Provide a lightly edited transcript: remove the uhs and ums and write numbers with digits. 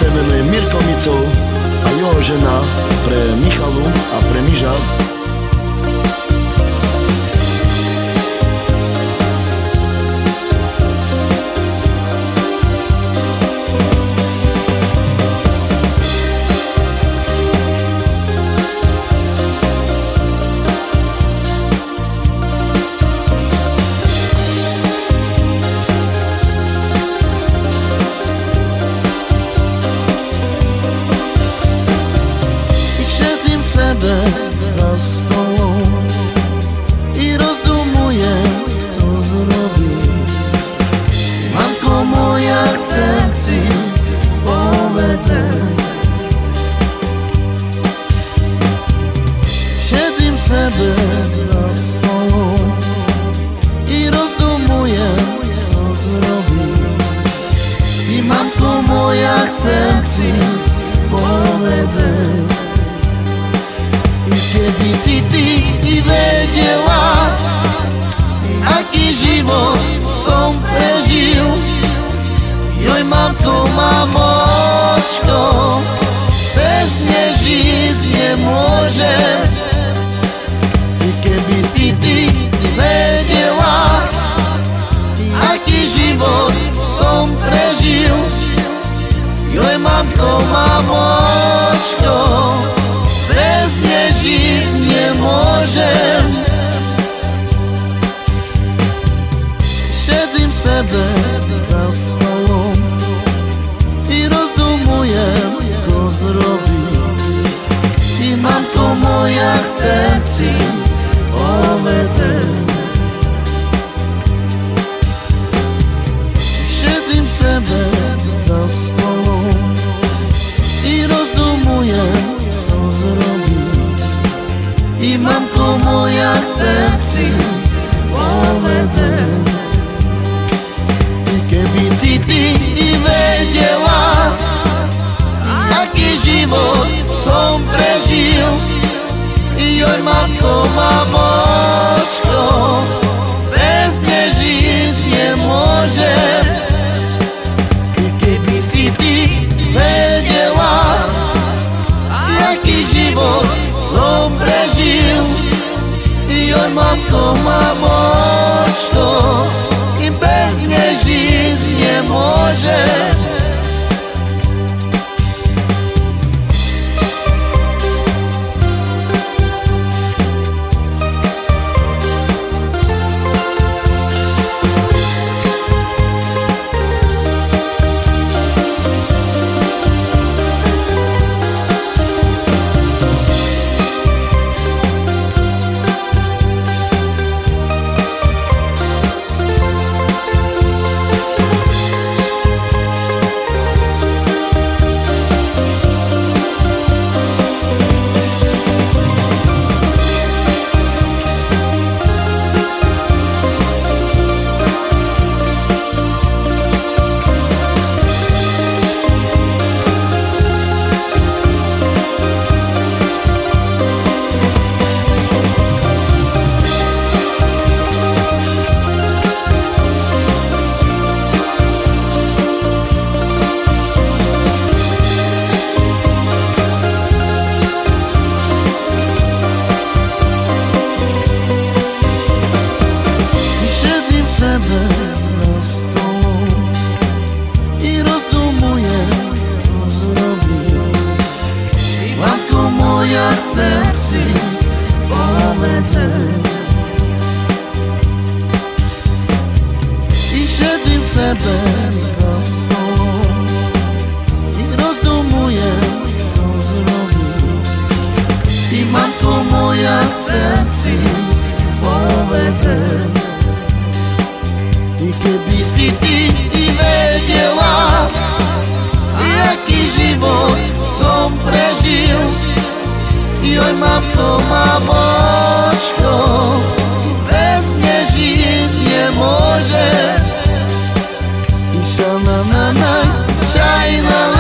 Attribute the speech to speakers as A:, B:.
A: sa venuje Mirko Micov a jeho žena pre Michalu a pre Miža.
B: Za stolą i rozdumuję, co zrobić. Matko moja, chcę ci powiedzieć. Siedzę sobie za stolą i rozdumuję, co zrobić. I matko moja, chcę ci powiedzieć. Kiedy si ty i vedela, aký život som prežil. Joj, mamko, mamočko, bez nej žiť nemôžem. I keby si ty vedela, aký život som prežil. Joj, mamko, mamočko, bez nej žiť nemôžem. Siedzim sebe za stolom i rozdumujem, co zrobić. I mamko moja, chcę ci powiedzieć. Siedzim sebe za stolom i rozdumujem, co zrobić. I mamko moja, chcę ci powiedzieć. I keby si ty i vedela, aký život som prežil. Joj, mamko, mamočko, bez nej žiť nemôžem. I keby si ty vedela, aký život som prežil. Joj, mamko, mamočko, i bez nej žiť nemôžem. Chcę ci powiedzieć. I siedzę sobie za stolą i rozdumuję, co zrobić. I matko moja, chcę ci powiedzieć. I keby si ty i vedela, jaký život som prežil. Joj, mamko, mamočko, bez nej žiť nemôžem. I šana na na, šajna